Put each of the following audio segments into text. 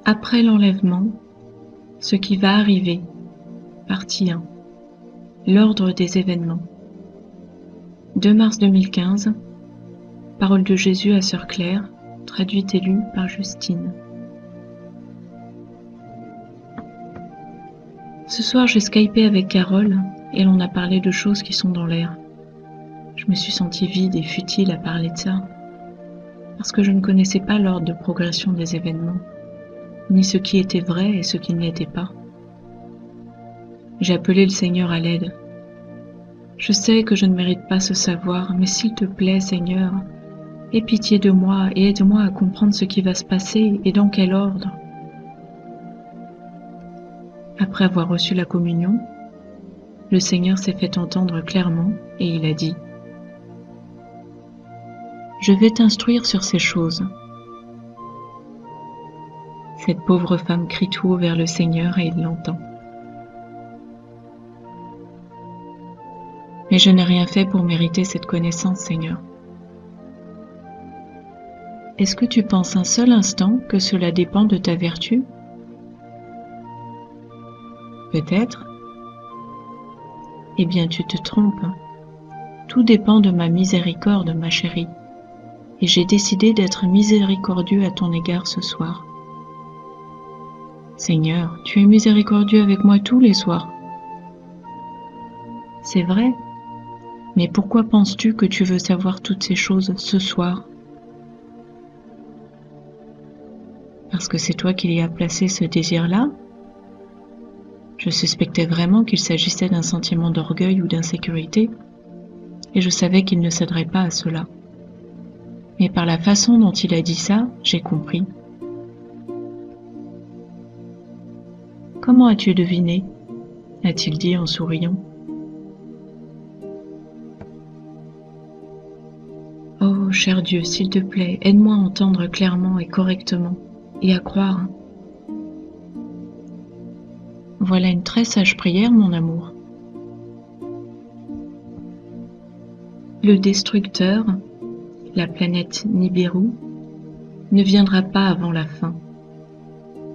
Après l'enlèvement, ce qui va arriver. Partie 1. L'ordre des événements. 2 mars 2015. Parole de Jésus à Sœur Claire, traduite et lue par Justine. Ce soir, j'ai skypé avec Carole et l'on a parlé de choses qui sont dans l'air. Je me suis sentie vide et futile à parler de ça, parce que je ne connaissais pas l'ordre de progression des événements, ni ce qui était vrai et ce qui ne l'était pas. J'ai appelé le Seigneur à l'aide. Je sais que je ne mérite pas ce savoir, mais s'il te plaît, Seigneur, aie pitié de moi et aide-moi à comprendre ce qui va se passer et dans quel ordre. Après avoir reçu la communion, le Seigneur s'est fait entendre clairement et il a dit : « Je vais t'instruire sur ces choses. » Cette pauvre femme crie tout haut vers le Seigneur et il l'entend. Mais je n'ai rien fait pour mériter cette connaissance, Seigneur. Est-ce que tu penses un seul instant que cela dépend de ta vertu ? Peut-être. Eh bien, tu te trompes. Tout dépend de ma miséricorde, ma chérie. Et j'ai décidé d'être miséricordieux à ton égard ce soir. Seigneur, tu es miséricordieux avec moi tous les soirs. C'est vrai, mais pourquoi penses-tu que tu veux savoir toutes ces choses ce soir ? Parce que c'est toi qui y as placé ce désir-là ? Je suspectais vraiment qu'il s'agissait d'un sentiment d'orgueil ou d'insécurité, et je savais qu'il ne céderait pas à cela. Mais par la façon dont il a dit ça, j'ai compris. « Comment as-tu deviné ?» a-t-il dit en souriant. « Oh, cher Dieu, s'il te plaît, aide-moi à entendre clairement et correctement, et à croire. » Voilà une très sage prière, mon amour. Le destructeur, la planète Nibiru, ne viendra pas avant la fin.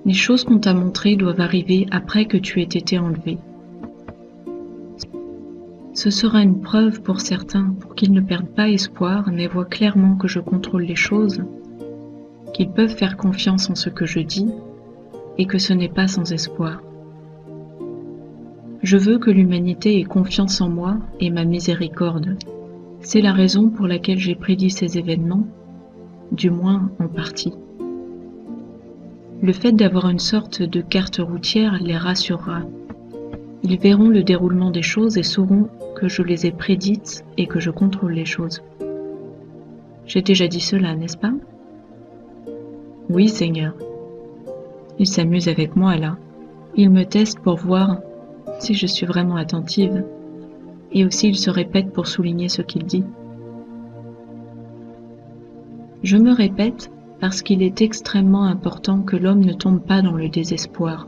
Les choses qu'on t'a montrées doivent arriver après que tu aies été enlevé. Ce sera une preuve pour certains, pour qu'ils ne perdent pas espoir, mais voient clairement que je contrôle les choses, qu'ils peuvent faire confiance en ce que je dis, et que ce n'est pas sans espoir. Je veux que l'humanité ait confiance en moi et ma miséricorde. C'est la raison pour laquelle j'ai prédit ces événements, du moins en partie. Le fait d'avoir une sorte de carte routière les rassurera. Ils verront le déroulement des choses et sauront que je les ai prédites et que je contrôle les choses. J'ai déjà dit cela, n'est-ce pas ? Oui, Seigneur. Il s'amuse avec moi là. Il me teste pour voir si je suis vraiment attentive, et aussi il se répète pour souligner ce qu'il dit. Je me répète parce qu'il est extrêmement important que l'homme ne tombe pas dans le désespoir.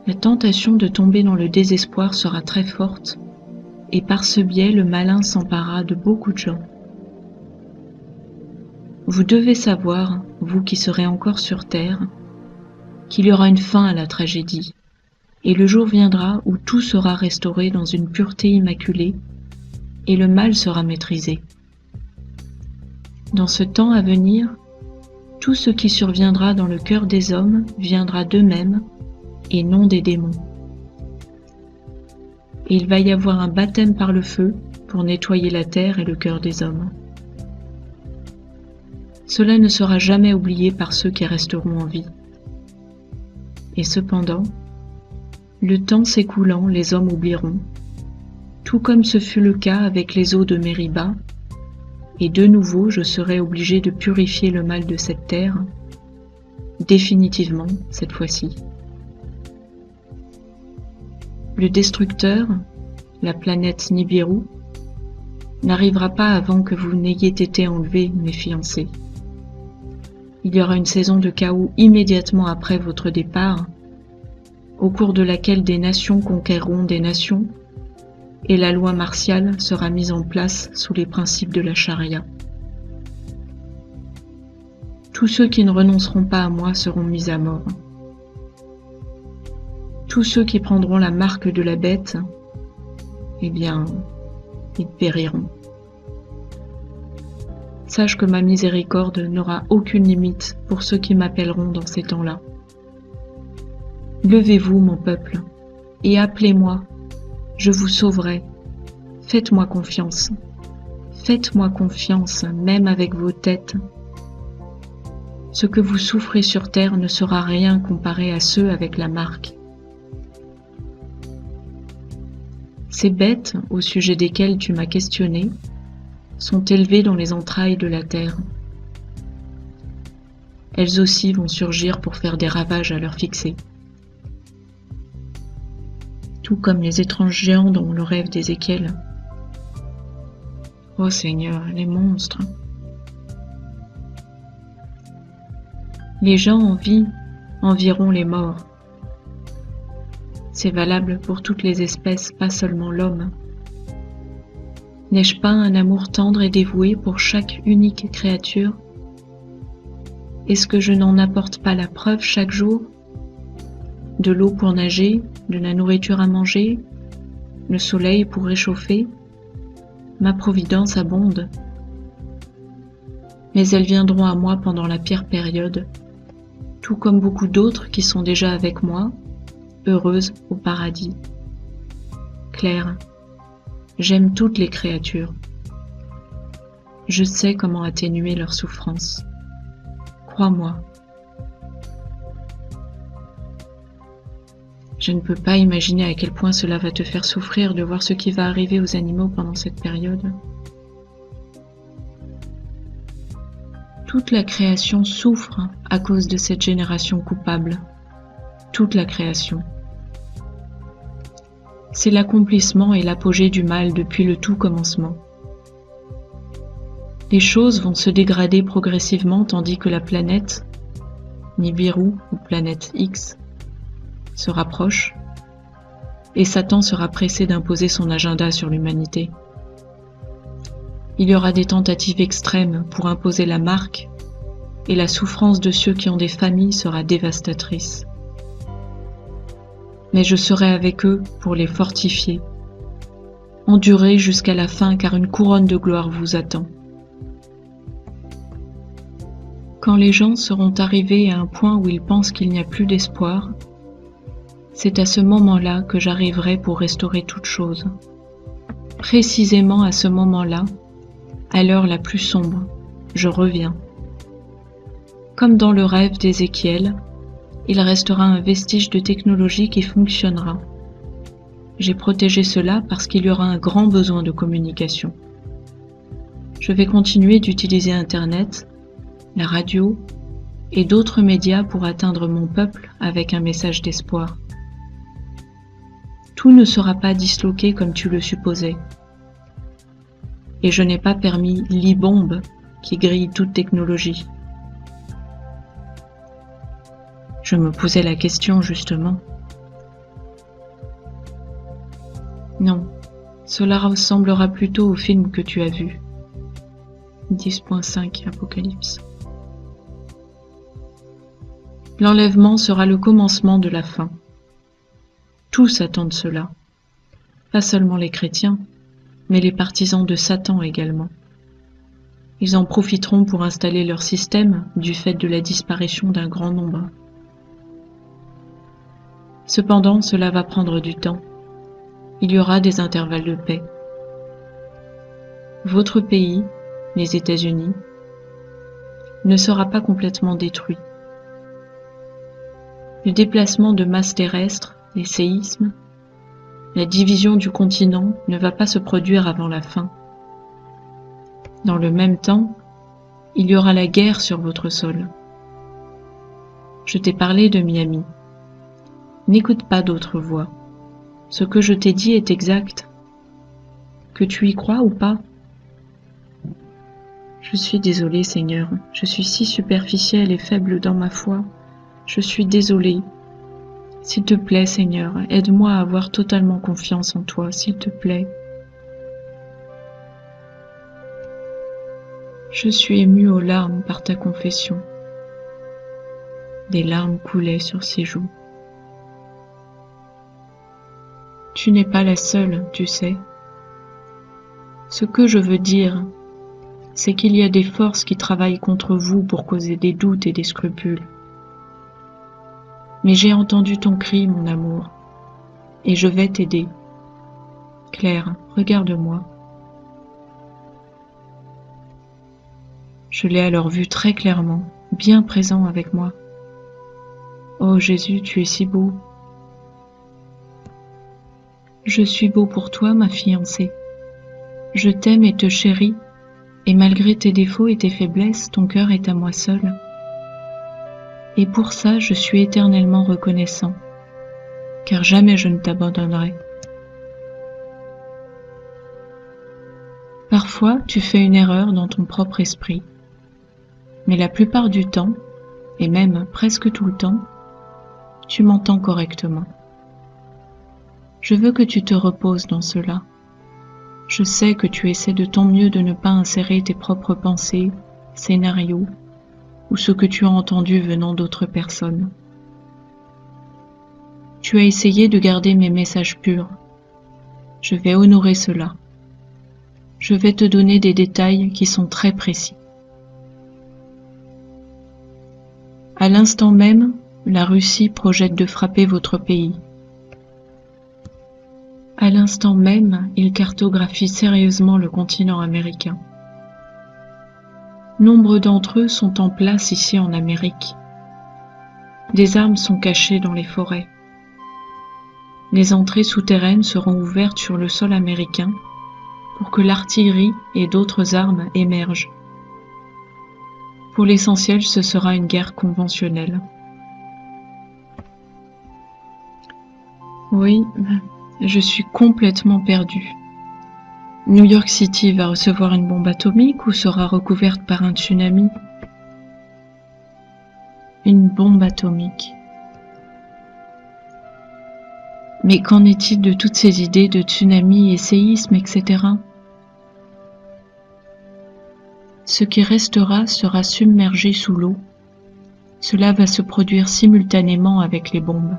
La tentation de tomber dans le désespoir sera très forte, et par ce biais le malin s'emparera de beaucoup de gens. Vous devez savoir, vous qui serez encore sur terre, qu'il y aura une fin à la tragédie, et le jour viendra où tout sera restauré dans une pureté immaculée, et le mal sera maîtrisé. Dans ce temps à venir, tout ce qui surviendra dans le cœur des hommes viendra d'eux-mêmes, et non des démons. Et il va y avoir un baptême par le feu pour nettoyer la terre et le cœur des hommes. Cela ne sera jamais oublié par ceux qui resteront en vie. Et cependant, le temps s'écoulant, les hommes oublieront, tout comme ce fut le cas avec les eaux de Mériba, et de nouveau je serai obligé de purifier le mal de cette terre, définitivement cette fois-ci. Le destructeur, la planète Nibiru, n'arrivera pas avant que vous n'ayez été enlevés, mes fiancés. Il y aura une saison de chaos immédiatement après votre départ, au cours de laquelle des nations conquerront des nations, et la loi martiale sera mise en place sous les principes de la charia. Tous ceux qui ne renonceront pas à moi seront mis à mort. Tous ceux qui prendront la marque de la bête, eh bien, ils périront. Sache que ma miséricorde n'aura aucune limite pour ceux qui m'appelleront dans ces temps-là. Levez-vous, mon peuple, et appelez-moi, je vous sauverai. Faites-moi confiance. Faites-moi confiance, même avec vos têtes. Ce que vous souffrez sur terre ne sera rien comparé à ceux avec la marque. Ces bêtes, au sujet desquelles tu m'as questionné, sont élevées dans les entrailles de la terre. Elles aussi vont surgir pour faire des ravages à leur fixer. Tout comme les étranges géants dans le rêve d'Ézéchiel. Ô Seigneur, les monstres! Les gens en vie envieront les morts. C'est valable pour toutes les espèces, pas seulement l'homme. N'ai-je pas un amour tendre et dévoué pour chaque unique créature? Est-ce que je n'en apporte pas la preuve chaque jour? De l'eau pour nager, de la nourriture à manger, le soleil pour réchauffer, ma providence abonde. Mais elles viendront à moi pendant la pire période, tout comme beaucoup d'autres qui sont déjà avec moi, heureuses au paradis. Claire, j'aime toutes les créatures. Je sais comment atténuer leur souffrance. Crois-moi. Je ne peux pas imaginer à quel point cela va te faire souffrir de voir ce qui va arriver aux animaux pendant cette période. Toute la création souffre à cause de cette génération coupable. Toute la création. C'est l'accomplissement et l'apogée du mal depuis le tout commencement. Les choses vont se dégrader progressivement tandis que la planète, Nibiru ou planète X, se rapproche, et Satan sera pressé d'imposer son agenda sur l'humanité. Il y aura des tentatives extrêmes pour imposer la marque, et la souffrance de ceux qui ont des familles sera dévastatrice. Mais je serai avec eux pour les fortifier. Endurez jusqu'à la fin, car une couronne de gloire vous attend. Quand les gens seront arrivés à un point où ils pensent qu'il n'y a plus d'espoir, c'est à ce moment-là que j'arriverai pour restaurer toute chose. Précisément à ce moment-là, à l'heure la plus sombre, je reviens. Comme dans le rêve d'Ézéchiel, il restera un vestige de technologie qui fonctionnera. J'ai protégé cela parce qu'il y aura un grand besoin de communication. Je vais continuer d'utiliser Internet, la radio et d'autres médias pour atteindre mon peuple avec un message d'espoir. Tout ne sera pas disloqué comme tu le supposais. Et je n'ai pas permis l'e-bombe qui grille toute technologie. Je me posais la question justement. Non, cela ressemblera plutôt au film que tu as vu. 10.5 Apocalypse. L'enlèvement sera le commencement de la fin. Tous attendent cela. Pas seulement les chrétiens, mais les partisans de Satan également. Ils en profiteront pour installer leur système du fait de la disparition d'un grand nombre. Cependant, cela va prendre du temps. Il y aura des intervalles de paix. Votre pays, les États-Unis, ne sera pas complètement détruit. Le déplacement de masse terrestre, les séismes, la division du continent ne va pas se produire avant la fin. Dans le même temps, il y aura la guerre sur votre sol. Je t'ai parlé de Miami. N'écoute pas d'autres voix. Ce que je t'ai dit est exact. Que tu y crois ou pas? Je suis désolée, Seigneur. Je suis si superficielle et faible dans ma foi. Je suis désolée. S'il te plaît, Seigneur, aide-moi à avoir totalement confiance en toi, s'il te plaît. Je suis émue aux larmes par ta confession. Des larmes coulaient sur ses joues. Tu n'es pas la seule, tu sais. Ce que je veux dire, c'est qu'il y a des forces qui travaillent contre vous pour causer des doutes et des scrupules. Mais j'ai entendu ton cri, mon amour, et je vais t'aider. Claire, regarde-moi. Je l'ai alors vu très clairement, bien présent avec moi. Oh Jésus, tu es si beau. Je suis beau pour toi, ma fiancée. Je t'aime et te chéris, et malgré tes défauts et tes faiblesses, ton cœur est à moi seul. Et pour ça, je suis éternellement reconnaissant, car jamais je ne t'abandonnerai. Parfois, tu fais une erreur dans ton propre esprit, mais la plupart du temps, et même presque tout le temps, tu m'entends correctement. Je veux que tu te reposes dans cela. Je sais que tu essaies de ton mieux de ne pas insérer tes propres pensées, scénarios, ou ce que tu as entendu venant d'autres personnes. Tu as essayé de garder mes messages purs. Je vais honorer cela. Je vais te donner des détails qui sont très précis. À l'instant même, la Russie projette de frapper votre pays. À l'instant même, il cartographie sérieusement le continent américain. Nombre d'entre eux sont en place ici en Amérique. Des armes sont cachées dans les forêts. Les entrées souterraines seront ouvertes sur le sol américain pour que l'artillerie et d'autres armes émergent. Pour l'essentiel, ce sera une guerre conventionnelle. Oui, je suis complètement perdue. New York City va recevoir une bombe atomique ou sera recouverte par un tsunami? Une bombe atomique. Mais qu'en est-il de toutes ces idées de tsunami et séisme, etc.? Ce qui restera sera submergé sous l'eau. Cela va se produire simultanément avec les bombes.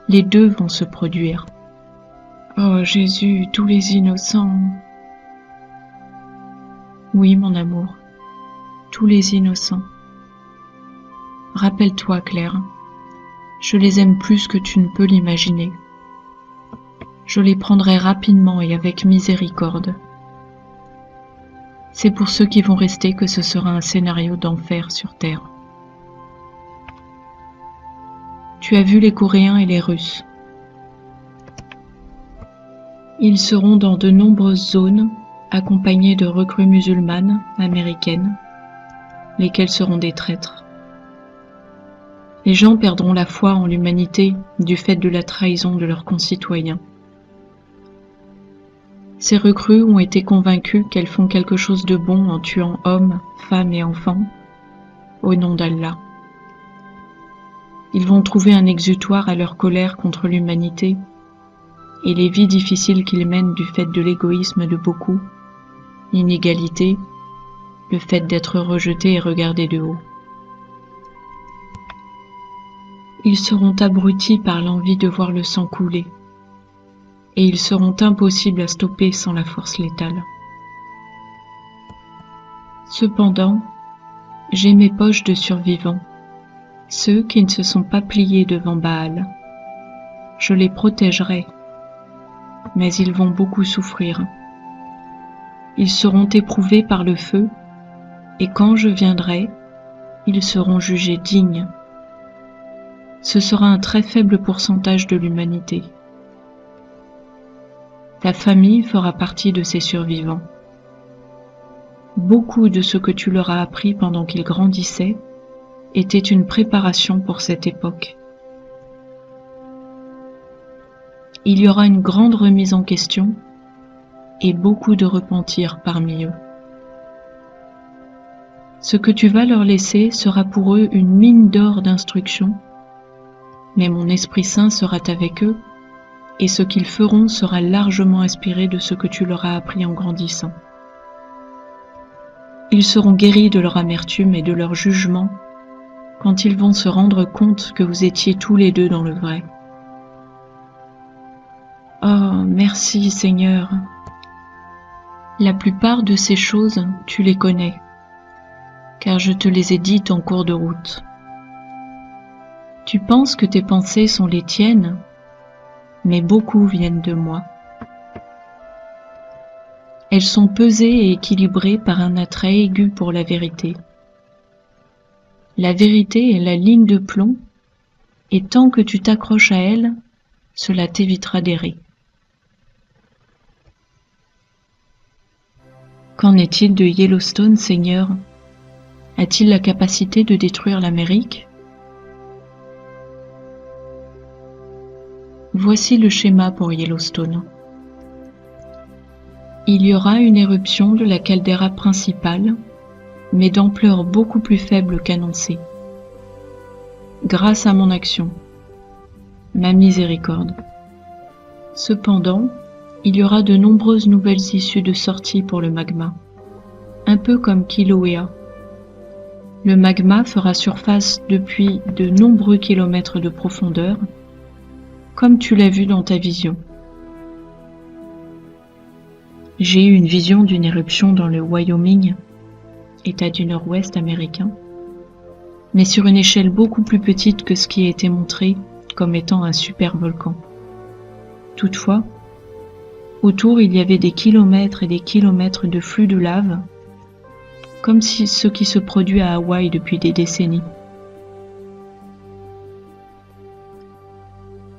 Les deux vont se produire. Oh Jésus, tous les innocents. Oui, mon amour, tous les innocents. Rappelle-toi, Claire, je les aime plus que tu ne peux l'imaginer. Je les prendrai rapidement et avec miséricorde. C'est pour ceux qui vont rester que ce sera un scénario d'enfer sur Terre. Tu as vu les Coréens et les Russes. Ils seront dans de nombreuses zones, accompagnés de recrues musulmanes américaines, lesquelles seront des traîtres. Les gens perdront la foi en l'humanité du fait de la trahison de leurs concitoyens. Ces recrues ont été convaincues qu'elles font quelque chose de bon en tuant hommes, femmes et enfants, au nom d'Allah. Ils vont trouver un exutoire à leur colère contre l'humanité et les vies difficiles qu'ils mènent du fait de l'égoïsme de beaucoup, l'inégalité, le fait d'être rejetés et regardés de haut. Ils seront abrutis par l'envie de voir le sang couler, et ils seront impossibles à stopper sans la force létale. Cependant, j'ai mes poches de survivants, ceux qui ne se sont pas pliés devant Baal. Je les protégerai, mais ils vont beaucoup souffrir. Ils seront éprouvés par le feu, et quand je viendrai, ils seront jugés dignes. Ce sera un très faible pourcentage de l'humanité. Ta famille fera partie de ces survivants. Beaucoup de ce que tu leur as appris pendant qu'ils grandissaient était une préparation pour cette époque. Il y aura une grande remise en question et beaucoup de repentir parmi eux. Ce que tu vas leur laisser sera pour eux une mine d'or d'instruction, mais mon Esprit Saint sera avec eux et ce qu'ils feront sera largement inspiré de ce que tu leur as appris en grandissant. Ils seront guéris de leur amertume et de leur jugement quand ils vont se rendre compte que vous étiez tous les deux dans le vrai. Oh, merci Seigneur. La plupart de ces choses, tu les connais, car je te les ai dites en cours de route. Tu penses que tes pensées sont les tiennes, mais beaucoup viennent de moi. Elles sont pesées et équilibrées par un attrait aigu pour la vérité. La vérité est la ligne de plomb, et tant que tu t'accroches à elle, cela t'évitera d'errer. Qu'en est-il de Yellowstone, Seigneur? A-t-il la capacité de détruire l'Amérique? Voici le schéma pour Yellowstone. Il y aura une éruption de la caldeira principale, mais d'ampleur beaucoup plus faible qu'annoncée. Grâce à mon action, ma miséricorde. Cependant, il y aura de nombreuses nouvelles issues de sortie pour le magma, un peu comme Kilauea. Le magma fera surface depuis de nombreux kilomètres de profondeur, comme tu l'as vu dans ta vision. J'ai eu une vision d'une éruption dans le Wyoming, État du Nord-Ouest américain, mais sur une échelle beaucoup plus petite que ce qui a été montré comme étant un supervolcan. Toutefois, autour il y avait des kilomètres et des kilomètres de flux de lave, comme si ce qui se produit à Hawaï depuis des décennies.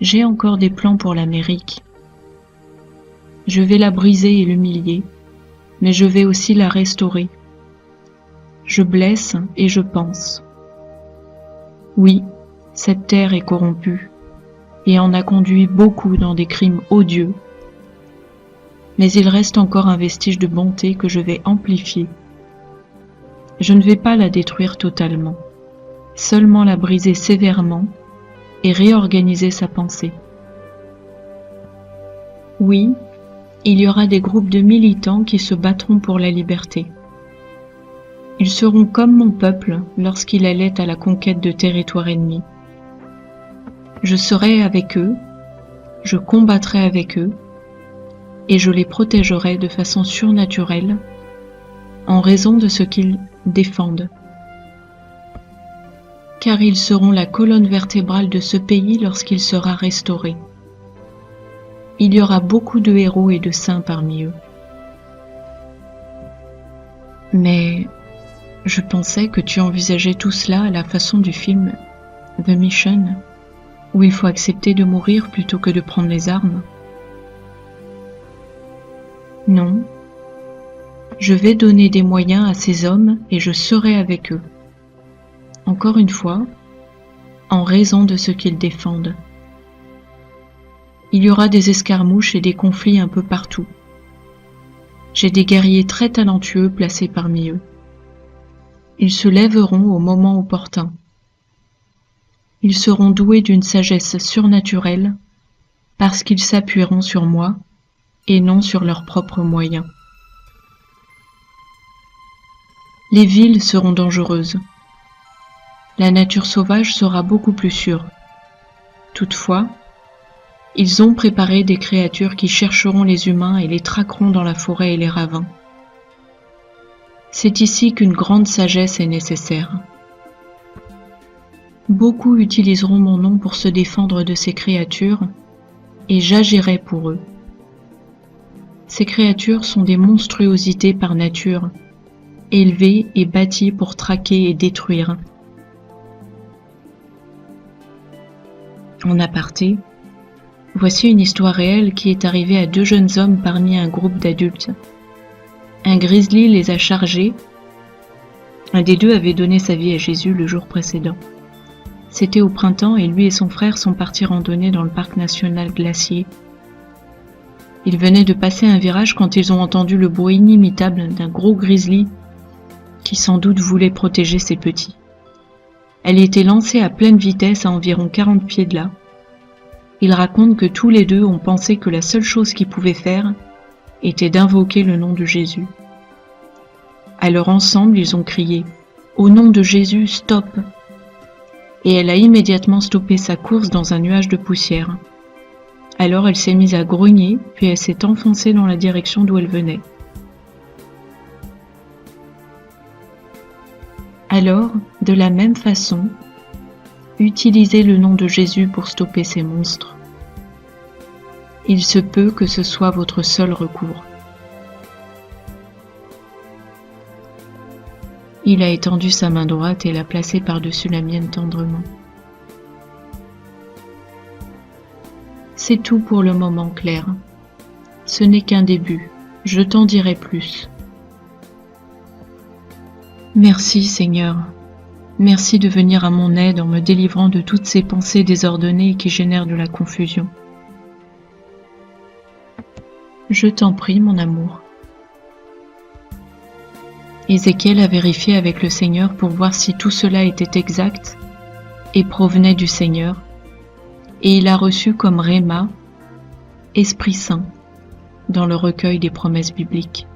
J'ai encore des plans pour l'Amérique. Je vais la briser et l'humilier, mais je vais aussi la restaurer. Je blesse et je pense. Oui, cette terre est corrompue et en a conduit beaucoup dans des crimes odieux. Mais il reste encore un vestige de bonté que je vais amplifier. Je ne vais pas la détruire totalement, seulement la briser sévèrement et réorganiser sa pensée. Oui, il y aura des groupes de militants qui se battront pour la liberté. Ils seront comme mon peuple lorsqu'il allait à la conquête de territoires ennemis. Je serai avec eux, je combattrai avec eux, et je les protégerai de façon surnaturelle en raison de ce qu'ils défendent. Car ils seront la colonne vertébrale de ce pays lorsqu'il sera restauré. Il y aura beaucoup de héros et de saints parmi eux. Mais je pensais que tu envisageais tout cela à la façon du film The Mission, où il faut accepter de mourir plutôt que de prendre les armes. Non, je vais donner des moyens à ces hommes et je serai avec eux. Encore une fois, en raison de ce qu'ils défendent. Il y aura des escarmouches et des conflits un peu partout. J'ai des guerriers très talentueux placés parmi eux. Ils se lèveront au moment opportun. Ils seront doués d'une sagesse surnaturelle parce qu'ils s'appuieront sur moi et non sur leurs propres moyens. Les villes seront dangereuses. La nature sauvage sera beaucoup plus sûre. Toutefois, ils ont préparé des créatures qui chercheront les humains et les traqueront dans la forêt et les ravins. C'est ici qu'une grande sagesse est nécessaire. Beaucoup utiliseront mon nom pour se défendre de ces créatures, et j'agirai pour eux. Ces créatures sont des monstruosités par nature, élevées et bâties pour traquer et détruire. En aparté, voici une histoire réelle qui est arrivée à 2 jeunes hommes parmi un groupe d'adultes. Un grizzly les a chargés. Un des deux avait donné sa vie à Jésus le jour précédent. C'était au printemps et lui et son frère sont partis randonner dans le parc national Glacier. Ils venaient de passer un virage quand ils ont entendu le bruit inimitable d'un gros grizzly qui sans doute voulait protéger ses petits. Elle était lancée à pleine vitesse à environ 40 pieds de là. Ils racontent que tous les deux ont pensé que la seule chose qu'ils pouvaient faire était d'invoquer le nom de Jésus. Alors ensemble, ils ont crié « Au nom de Jésus, stop !» et elle a immédiatement stoppé sa course dans un nuage de poussière. Alors elle s'est mise à grogner, puis elle s'est enfoncée dans la direction d'où elle venait. Alors, de la même façon, utilisez le nom de Jésus pour stopper ces monstres. Il se peut que ce soit votre seul recours. Il a étendu sa main droite et l'a placée par-dessus la mienne tendrement. C'est tout pour le moment, Claire. Ce n'est qu'un début. Je t'en dirai plus. Merci, Seigneur. Merci de venir à mon aide en me délivrant de toutes ces pensées désordonnées qui génèrent de la confusion. Je t'en prie, mon amour. Ézéchiel a vérifié avec le Seigneur pour voir si tout cela était exact et provenait du Seigneur, et il a reçu comme Réma, Esprit Saint, dans le recueil des promesses bibliques.